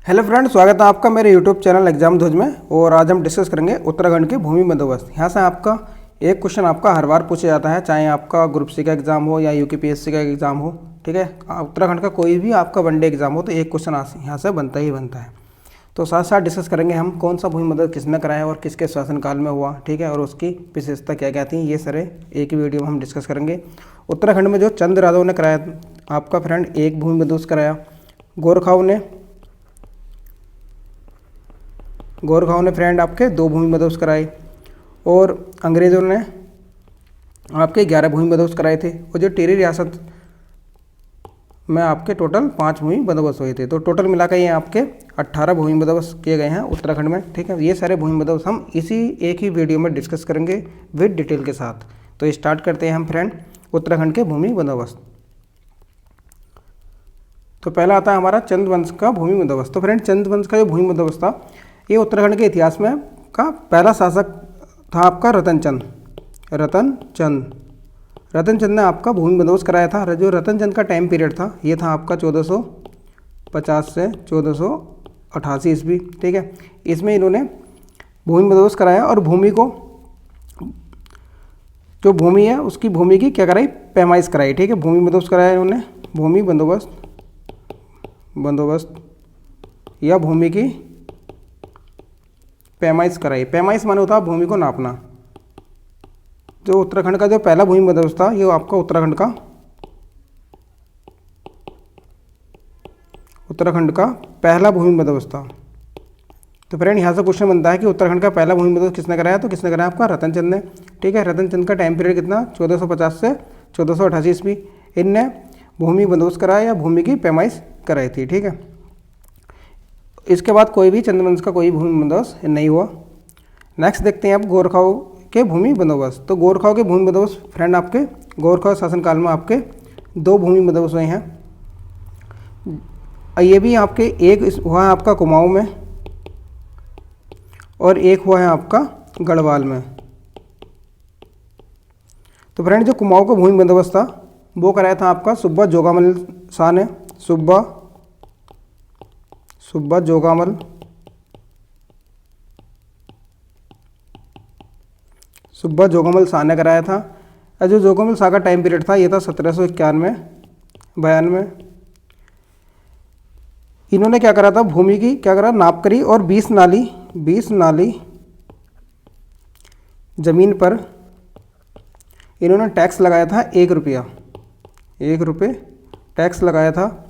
Hello friend, स्वागत है आपका मेरे यूट्यूब चैनल एग्जाम ध्वज में। और आज हम डिस्कस करेंगे उत्तराखंड के भूमि बंदोबस्त। यहाँ से आपका एक क्वेश्चन आपका हर बार पूछा जाता है, चाहे आपका ग्रुप सी का एग्जाम हो या यूपीपीएससी का एग्जाम हो। ठीक है, उत्तराखंड का कोई भी आपका वनडे एग्जाम हो तो एक क्वेश्चन यहाँ से बनता ही बनता है। तो साथ साथ डिस्कस करेंगे हम कौन सा भूमि बंदोबस्त किसने कराया और किसके शासनकाल में हुआ। ठीक है, और उसकी विशेषता क्या क्या थी, ये सारे एक ही वीडियो में हम डिस्कस करेंगे। उत्तराखंड में जो चंद राजाओं ने कराया आपका फ्रेंड एक भूमि बंदोबस्त कराया। गोरखाओं ने फ्रेंड आपके 2 भूमि बंदोबस्त कराए और अंग्रेज़ों ने आपके 11 भूमि बंदोबस्त कराए थे। और जो टिहरी रियासत में आपके टोटल 5 भूमि बंदोबस्त हुए थे। तो टोटल मिलाकर ये आपके 18 भूमि बंदोबस्त किए गए हैं उत्तराखंड में। ठीक है, ये सारे भूमि बंदोबस्त हम इसी एक ही वीडियो में डिस्कस करेंगे विद डिटेल के साथ। तो स्टार्ट करते हैं हम फ्रेंड उत्तराखंड के भूमि बंदोबस्त। तो पहला आता है हमारा चंद वंश का भूमि बंदोबस्त। तो फ्रेंड चंद वंश का जो भूमि बंदोबस्त था, ये उत्तराखंड के इतिहास में का पहला शासक था आपका रतनचंद ने आपका भूमि बंदोबस्त कराया था। जो रतनचंद का टाइम पीरियड था ये था आपका 1450 से 1488 ईस्वी। ठीक है, इसमें इन्होंने भूमि बंदोबस्त कराया और भूमि को जो भूमि है उसकी भूमि की क्या कराई, पैमाइश कराई। ठीक है, भूमि बंदोबस्त कराया इन्होंने, भूमि बंदोबस्त या भूमि की पैमाइश कराई। पैमाइश माने होता है भूमि को नापना। जो उत्तराखंड का जो पहला भूमि बंदोबस्त था ये आपका उत्तराखंड का पहला भूमि बंदोबस्त था। तो फ्रेंड यहाँ से क्वेश्चन बनता है कि उत्तराखंड का पहला भूमि बंदोबस्त किसने कराया, तो किसने कराया आपका रतनचंद ने। ठीक है, रतनचंद का टाइम पीरियड कितना, 1450 से 1488 ईस्वी। इनने भूमि बंदोबस्त कराया या भूमि की पैमाइश कराई थी। ठीक है, इसके बाद कोई भी चंद्रवंश का कोई भूमि बंदोबस्त नहीं हुआ। नेक्स्ट देखते हैं आप गोरखाओं के भूमि बंदोबस्त। तो गोरखाओं के भूमि बंदोबस्त फ्रेंड आपके गोरखा शासनकाल में आपके 2 भूमि बंदोबस्त हुए हैं। ये भी आपके एक हुआ है आपका कुमाऊं में और एक हुआ है आपका गढ़वाल में। तो फ्रेंड जो कुमाऊं का भूमि बंदोबस्त था वो कराया था आपका सुब्बा जोगामल शाह ने। सुब्बा जोगामल शाह ने कराया था। और जो जोगामल शाह का टाइम पीरियड था ये था 1791-92। इन्होंने क्या करा था, भूमि की क्या करा, नाप करी और 20 नाली जमीन पर इन्होंने टैक्स लगाया था 1 रुपये टैक्स लगाया था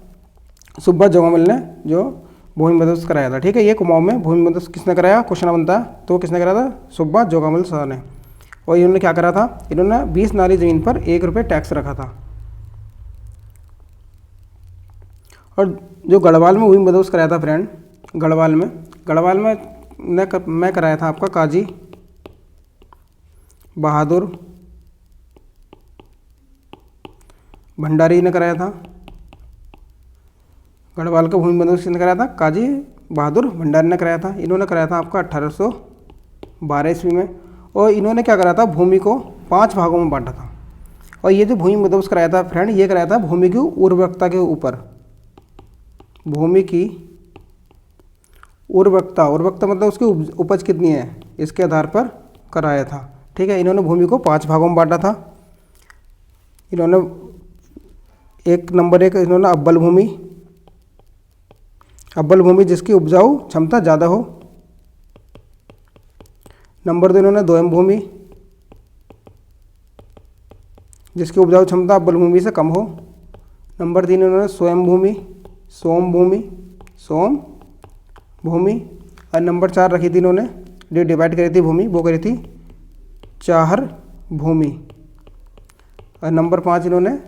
सुब्बा जोगामल ने जो भूमि बंदोबस्त कराया था। ठीक है, ये कुमाऊं में भूमि बंदोबस्त किसने कराया, क्वेश्चन बनता है तो किसने कराया था, सुब्बा जोगामल शाह ने। और इन्होंने क्या करा था, इन्होंने 20 नाली ज़मीन पर 1 रुपये टैक्स रखा था। और जो गढ़वाल में भूमि बंदोबस्त कराया था फ्रेंड, गढ़वाल में मैं कराया था आपका काजी बहादुर भंडारी ने कराया था। गढ़वाल का भूमि बंदोबस्त किसने कराया था, काजी बहादुर भंडारी ने कराया था। इन्होंने कराया था आपका 1812 ईस्वी में। और इन्होंने क्या कराया था, भूमि को 5 भागों में बांटा था। और ये जो भूमि बंदोबस्त कराया था फ्रेंड, ये कराया था भूमि की उर्वरकता के ऊपर। भूमि की उर्वरकता मतलब उसकी उपज कितनी है इसके आधार पर कराया था। ठीक है, इन्होंने भूमि को 5 भागों में बांटा था। इन्होंने नंबर 1 इन्होंने अव्वल भूमि जिसकी उपजाऊ क्षमता ज़्यादा हो। नंबर 2 इन्होंने दोयम भूमि जिसकी उपजाऊ क्षमता अव्वल भूमि से कम हो। नंबर 3 इन्होंने सोम भूमि। और नंबर 4 रखी थी इन्होंने, जो डिवाइड करी थी भूमि वो करी थी चाहर भूमि। और नंबर 5 इन्होंने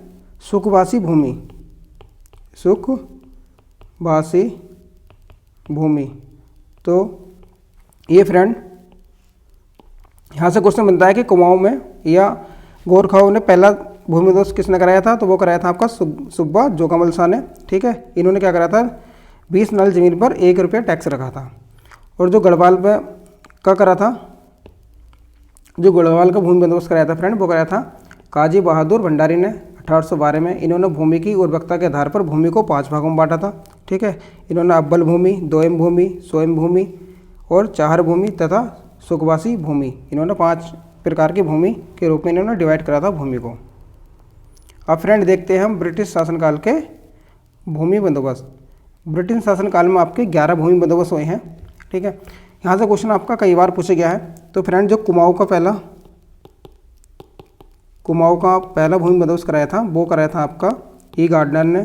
सुखवासी भूमि। तो ये फ्रेंड यहाँ से क्वेश्चन बनता है कि कुमाऊं में या गोरखाओं ने पहला भूमि बंदोबस्त किसने कराया था, तो वो कराया था आपका सुब्बा जोगामल शाह ने। ठीक है, इन्होंने क्या करा था, 20 नाली ज़मीन पर 1 रुपये टैक्स रखा था। और जो गढ़वाल में क्या करा था, जो गढ़वाल का भूमि बंदोबस्त कराया था फ्रेंड, वो कराया था काजी बहादुर भंडारी ने 1812 में। इन्होंने भूमि की उर्वरकता के आधार पर भूमि को 5 भागों में बांटा था। ठीक है। इन्होंने अव्वल भूमि, दोयम भूमि, स्वयं भूमि और चाहर भूमि तथा सुखवासी भूमि, इन्होंने 5 प्रकार की भूमि के रूप में इन्होंने डिवाइड करा था भूमि को। अब फ्रेंड देखते हैं हम ब्रिटिश शासनकाल के भूमि बंदोबस्त। ब्रिटिश शासनकाल में आपके 11 भूमि बंदोबस्त हुए हैं, ठीक है। यहाँ से क्वेश्चन आपका कई बार पूछा गया है। तो फ्रेंड जो कुमाऊँ का पहला भूमि बंदोबस्त कराया था वो कराया था आपका ई गार्डनर ने।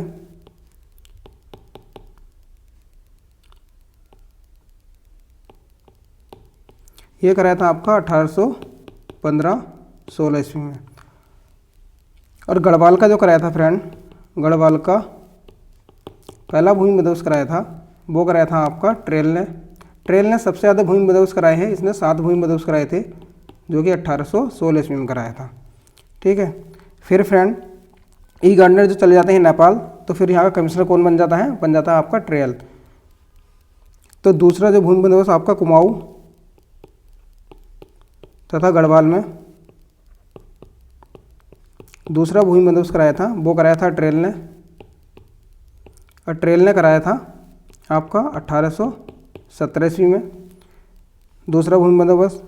ये कराया था आपका 1815-16 ईस्वी में। और गढ़वाल का जो कराया था फ्रेंड, गढ़वाल का पहला भूमि बंदोबस्त कराया था वो कराया था आपका ट्रेल ने। ट्रेल ने सबसे ज़्यादा भूमि बंदोबस्त कराए हैं, इसने 7 भूमि बंदोबस्त कराए थे जो कि 1816 ईस्वी में कराया था, ठीक है। फिर फ्रेंड ई गार्डनर जो चले जाते हैं नेपाल, तो फिर यहाँ का कमिश्नर कौन बन जाता है? बन जाता है आपका ट्रेल। तो दूसरा जो भूमि बंदोबस्त आपका कुमाऊँ तथा गढ़वाल में दूसरा भूमि बंदोबस्त कराया था वो कराया था ट्रेल ने। और ट्रेल ने कराया था आपका 1817 ईस्वी में दूसरा भूमि बंदोबस्त।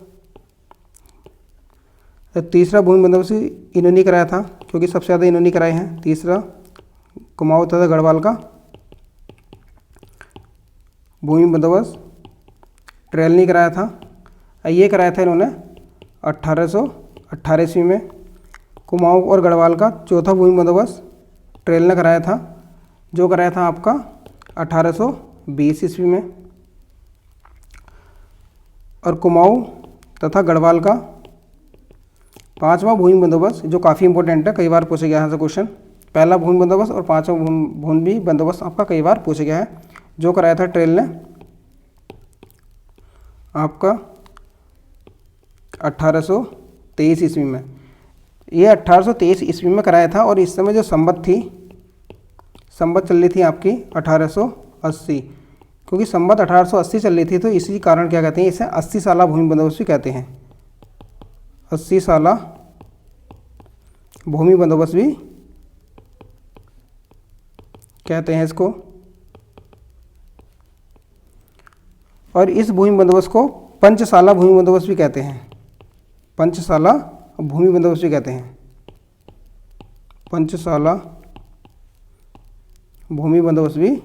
तीसरा भूमि बंदोबस्त इन्होंने कराया था क्योंकि सबसे ज़्यादा इन्होंने कराए हैं। तीसरा कुमाऊँ तथा गढ़वाल का भूमि बंदोबस्त ट्रेल ने कराया था। ये कराया था इन्होंने 1818 ईस्वी में। कुमाऊँ और गढ़वाल का चौथा भूमि बंदोबस्त ट्रेल ने कराया था, जो कराया था आपका 1820 ईस्वी में। और कुमाऊँ तथा गढ़वाल का पांचवा भूमि बंदोबस्त जो काफ़ी इंपॉर्टेंट है, कई बार पूछा गया है यहाँ से क्वेश्चन। पहला भूमि बंदोबस्त और पांचवा भूमि बंदोबस्त आपका कई बार पूछा गया है, जो कराया था ट्रेल ने आपका 1823 ईस्वी में। ये 1823 ईस्वी में कराया था। और इस समय जो संवत चल रही थी आपकी 1880, क्योंकि संवत 1880 चल रही थी, तो इसी कारण क्या कहते हैं, इसे 80 साला भूमि बंदोबस्त भी कहते हैं। 80 साला भूमि बंदोबस्त भी कहते हैं इसको। और इस भूमि बंदोबस्त को पंचसाला भूमि बंदोबस्त भी कहते हैं। पंचसाला भूमि बंदोबस्त भी कहते हैं। पंचसाला भूमि बंदोबस्त भी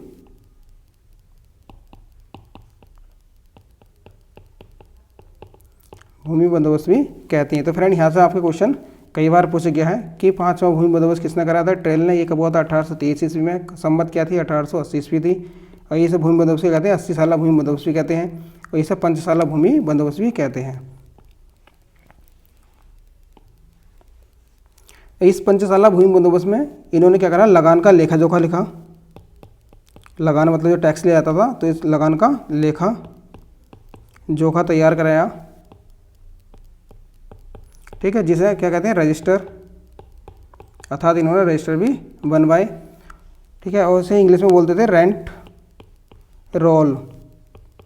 कहते हैं। तो फ्रेंड यहाँ से आपके क्वेश्चन कई बार पूछा गया है कि पांचवा भूमि बंदोबस्त किसने कराया था? ट्रेल ने। ये कब हुआ था? 1823 ईस्वी में। संवत क्या थी? 1880 ईस्वी थी। और ये सब भूमि बंदोबस्त कहते हैं। 80 साला भूमि बंदोबस्त भी कहते हैं और ये सब पंचसाला भूमि बंदोबस्त भी कहते हैं। इस पंचसाला भूमि बंदोबस्त में इन्होंने क्या करा? लगान का लेखा जोखा लिखा। लगान मतलब जो टैक्स ले आता था, तो इस लगान का लेखा जोखा तैयार कराया, ठीक है, जिसे क्या कहते हैं? रजिस्टर। अर्थात इन्होंने रजिस्टर भी बनवाए, ठीक है। और उसे इंग्लिश में बोलते थे रेंट रोल।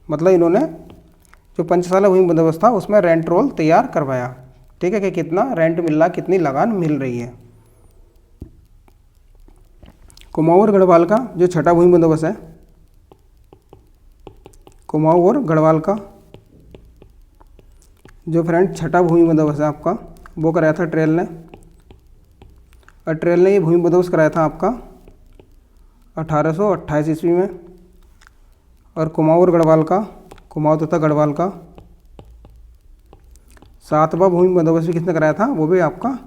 मतलब इन्होंने जो पंचसाला भूमि बंदोबस्त था उसमें रेंट रोल तैयार करवाया, ठीक है, कि कितना रेंट मिल रहा, कितनी लगान मिल रही है। कुमाऊँ और गढ़वाल का जो छठा भूमि बंदोबस्त है, कुमाऊँ और गढ़वाल का जो फ्रेंड छठा भूमि बंदोबस्त है आपका, वो कराया था ट्रेल ने। और ट्रेल ने ये भूमि बंदोबस्त कराया था आपका 1828 ईस्वी में। और कुमाऊँ और गढ़वाल का, कुमाऊँ तथा गढ़वाल का सातवां भूमि बंदोबस्त भी किसने कराया था? वो भी आपका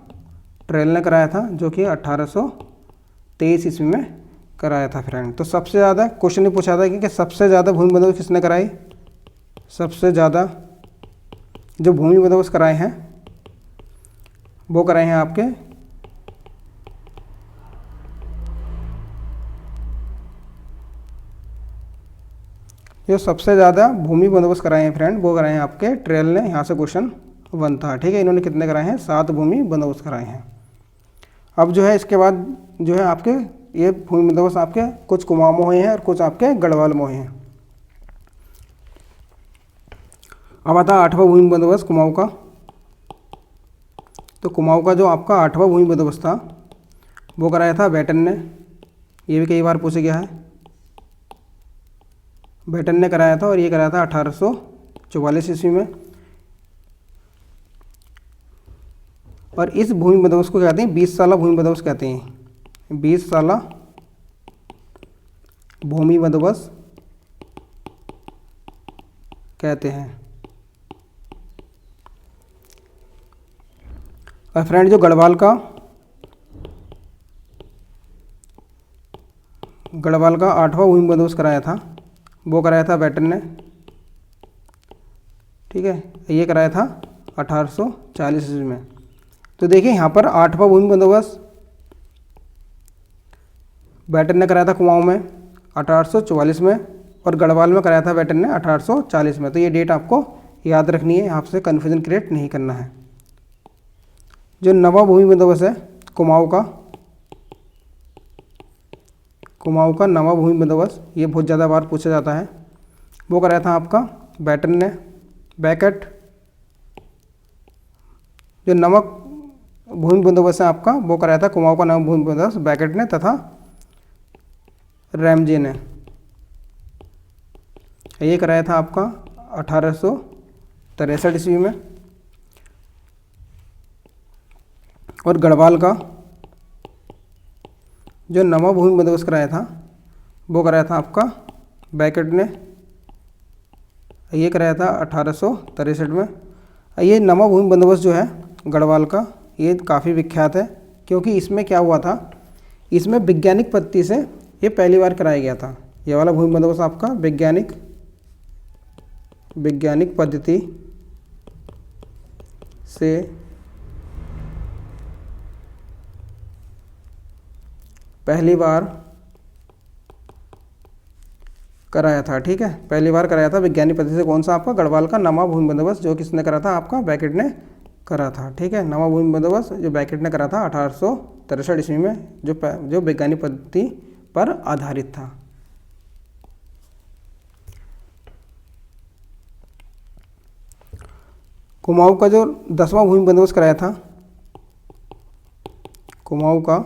ट्रेल ने कराया था, जो कि 1823 ईस्वी में कराया था फ्रेंड। तो सबसे ज़्यादा क्वेश्चन ने पूछा था कि सबसे ज़्यादा भूमि बंदोबस्त किसने कराई? सबसे ज़्यादा जो भूमि बंदोबस्त कराए हैं वो कराए हैं आपके जो सबसे ज़्यादा भूमि बंदोबस्त कराए हैं फ्रेंड वो कराए हैं आपके ट्रेल ने। यहाँ से क्वेश्चन बनता है, ठीक है। इन्होंने कितने कराए हैं? 7 भूमि बंदोबस्त कराए हैं। अब जो है इसके बाद जो है आपके ये भूमि बंदोबस्त आपके कुछ कुमाऊँ में हुए हैं और कुछ आपके गढ़वाल में हुए हैं। अब आता 8वां भूमि बंदोबस्त कुमाऊँ का। तो कुमाऊँ का जो आपका 8वां भूमि बंदोबस्त था वो कराया था बैटन ने। ये भी कई बार पूछा गया है। बैटन ने कराया था और ये कराया था 1844 ईस्वी में। और इस भूमि बंदोबस्त को कहते हैं 20 साला भूमि बंदोबस्त कहते हैं। 20 साला भूमि बंदोबस्त कहते हैं। और फ्रेंड जो गढ़वाल का 8वां भूमि बंदोबस्त कराया था वो कराया था बैटन ने, ठीक है, ये कराया था 1840 ईस्वी में। तो देखिए यहाँ पर 8वां भूमि बंदोबस्त बैटन ने कराया था कुमाऊं में 1844 में और गढ़वाल में कराया था बैटन ने 1840 में। तो ये डेट आपको याद रखनी है, आपसे कन्फ्यूजन क्रिएट नहीं करना है। जो नवा भूमि बंदोबस्त है कुमाऊं का नवा भूमि बंदोबस्त, ये बहुत ज़्यादा बार पूछा जाता है। वो कराया था आपका बैटन ने। बैकट जो नवा भूमि बंदोबस्त है आपका वो कराया था कुमाऊं का नवा भूमि बंदोबस्त बैकट ने तथा रैमजे ने। ये कराया था आपका 1863 ईस्वी में। और गढ़वाल का जो नवा भूमि बंदोबस्त कराया था वो कराया था आपका बैकट ने, ये कराया था 1863 में। ये नवा भूमि बंदोबस्त जो है गढ़वाल का ये काफ़ी विख्यात है, क्योंकि इसमें क्या हुआ था, इसमें वैज्ञानिक पद्धति से ये पहली बार कराया गया था। ये वाला भूमि बंदोबस्त आपका वैज्ञानिक पद्धति से पहली बार कराया था, ठीक है, पहली बार कराया था वैज्ञानिक पद्धति से। कौन सा आपका गढ़वाल का नवा भूमि बंदोबस्त, जो किसने करा था, आपका बैकट ने करा था, ठीक है। नवा भूमि बंदोबस्त जो बैकट ने करा था 1863 ईस्वी में, जो वैज्ञानिक पद्धति पर आधारित था। कुमाऊं का जो 10वां भूमि बंदोबस्त कराया था, कुमाऊं का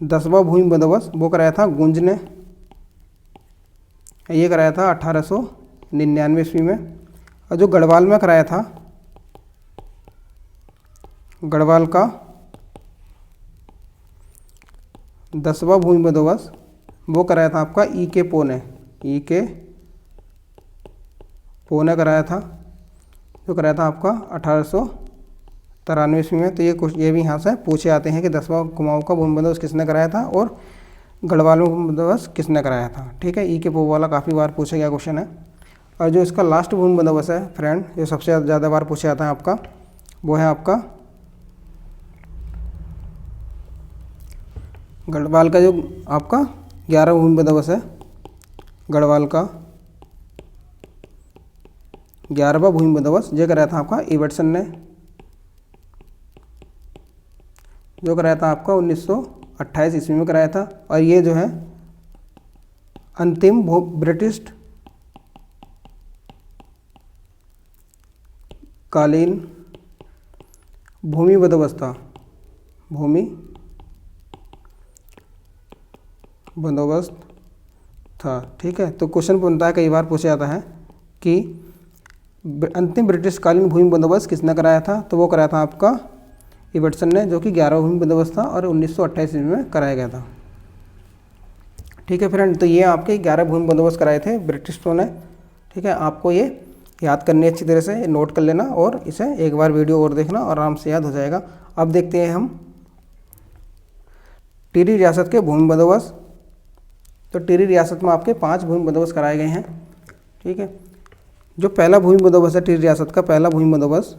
10वां भूमि बंदोबस्त वो कराया था गुंज ने, ये कराया था 1899 ईस्वी में। और जो गढ़वाल में कराया था, गढ़वाल का 10वां भूमि बंदोबस्त वो कराया था आपका ई के पो ने कराया था, जो कराया था आपका 1893 ईस्वी में। तो ये भी यहाँ से पूछे आते हैं कि 10वां कुमाऊं का भूमि बंदोबस्त किसने कराया था और गढ़वाल में भूमि बंदोबस्त किसने कराया था, ठीक है। ई के पो वाला काफ़ी बार पूछा गया क्वेश्चन है। और जो इसका लास्ट भूमि बंदोबस्त है फ्रेंड, जो सबसे ज़्यादा बार पूछा जाता है आपका, वो है आपका गढ़वाल का जो आपका 11वां भूमि बंदोबस्त है। गढ़वाल का 11वां भूमि बंदोबस्त जो कराया था आपका इवर्टसन ने, जो कराया था आपका 1928 ईस्वी में कराया था। और ये जो है अंतिम ब्रिटिश कालीन भूमि बंदोबस्त था, भूमि बंदोबस्त था, ठीक है। तो क्वेश्चन बनता है, कई बार पूछा जाता है कि अंतिम ब्रिटिशकालीन भूमि बंदोबस्त किसने कराया था, तो वो कराया था आपका इवर्टसन ने, जो कि 11वां भूमि बंदोबस्त था और 1928 ईस्वी में कराया गया था, ठीक है फ्रेंड। तो ये आपके 11 भूमि बंदोबस्त कराए थे ब्रिटिशों ने, ठीक है। आपको ये याद करनी अच्छी तरह से, नोट कर लेना और इसे एक बार वीडियो और देखना, आराम से याद हो जाएगा। अब देखते हैं हम टिहरी रियासत के भूमि बंदोबस्त। तो टिहरी रियासत में आपके 5 भूमि बंदोबस्त कराए गए हैं, ठीक है। जो पहला भूमि बंदोबस्त है टिहरी रियासत का, पहला भूमि बंदोबस्त,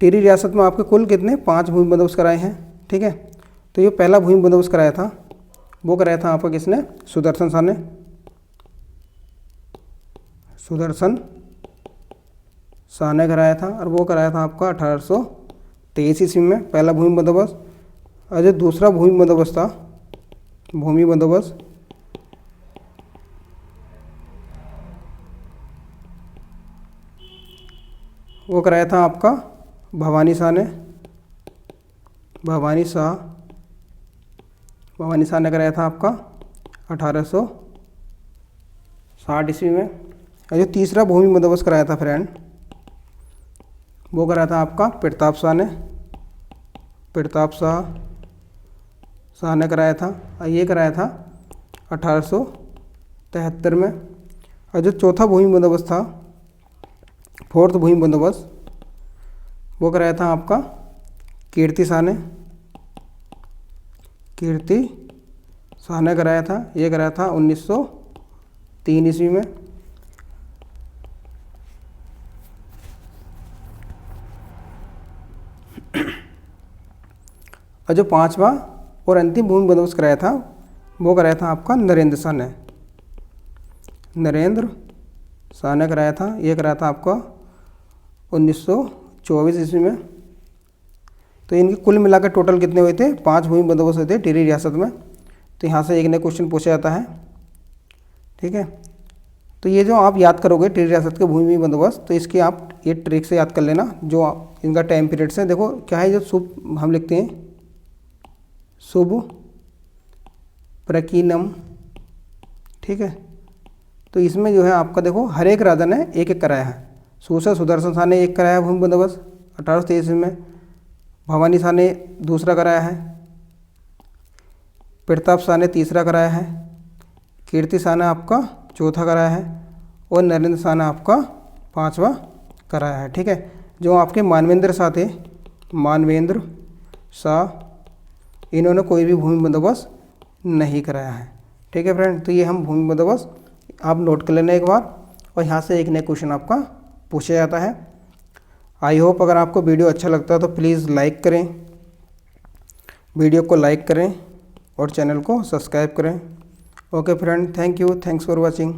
टिहरी रियासत में आपके कुल कितने 5 भूमि बंदोबस्त कराए हैं, ठीक है। तो ये पहला भूमि बंदोबस्त कराया था वो कराया था आपका किसने, सुदर्शन शाह ने, सुदर्शन शाह ने कराया था। और वो कराया था आपका 1823 ईस्वी में पहला भूमि बंदोबस्त। और जो दूसरा भूमि बंदोबस्त था, भूमि बंदोबस्त वो कराया था आपका भवानी शाह ने, भवानी शाह भवानी शाह ने कराया था आपका 1860 ईस्वी में। और जो तीसरा भूमि बंदोबस्त कराया था फ्रेंड, वो कराया था आपका प्रताप शाह ने, प्रताप शाह ने कराया था। और ये कराया था 1873 में। और जो चौथा भूमि बंदोबस्त था, फोर्थ भूमि बंदोबस्त, वो कराया था आपका कीर्ति शाह ने, कीर्ति शाह ने कराया था। ये कराया था 1903 ईस्वी में। और जो पांचवा और अंतिम भूमि बंदोबस्त कराया था, वो कराया था आपका नरेंद्र शाह ने, नरेंद्र शाह ने कराया था। ये कराया था आपका 1924 ईस्वी में। तो इनके कुल मिलाकर टोटल कितने हुए थे? 5 भूमि बंदोबस्त हुए थे टिहरी रियासत में। तो यहाँ से एक नया क्वेश्चन पूछा जाता है, ठीक है। तो ये जो आप याद करोगे टिहरी रियासत के भूमि बंदोबस्त, तो इसकी आप ये ट्रिक से याद कर लेना। जो इनका टाइम पीरियड्स है, देखो क्या है, जो शुभ हम लिखते हैं शुभ प्रकीनम, ठीक है। तो इसमें जो है आपका देखो हर एक राजा ने एक एक कराया है। सूसर सुदर्शन शाह ने एक कराया भूमि बंदोबस्त 1823 में, भवानी शाह ने दूसरा कराया है, प्रताप शाह ने तीसरा कराया है, कीर्ति शाह ने आपका चौथा कराया है, और नरेंद्र शाह ने आपका 5वां कराया है, ठीक है। जो आपके मानवेंद्र शाह थे, मानवेंद्र शाह, इन्होंने कोई भी भूमि बंदोबस्त नहीं कराया है, ठीक है फ्रेंड। तो ये हम भूमि बंदोबस्त आप नोट कर लेना एक बार, और यहाँ से एक नया क्वेश्चन आपका पूछा जाता है। आई होप अगर आपको वीडियो अच्छा लगता है तो प्लीज़ लाइक करें, वीडियो को लाइक करें और चैनल को सब्सक्राइब करें। Okay friend, thank you, thanks for watching.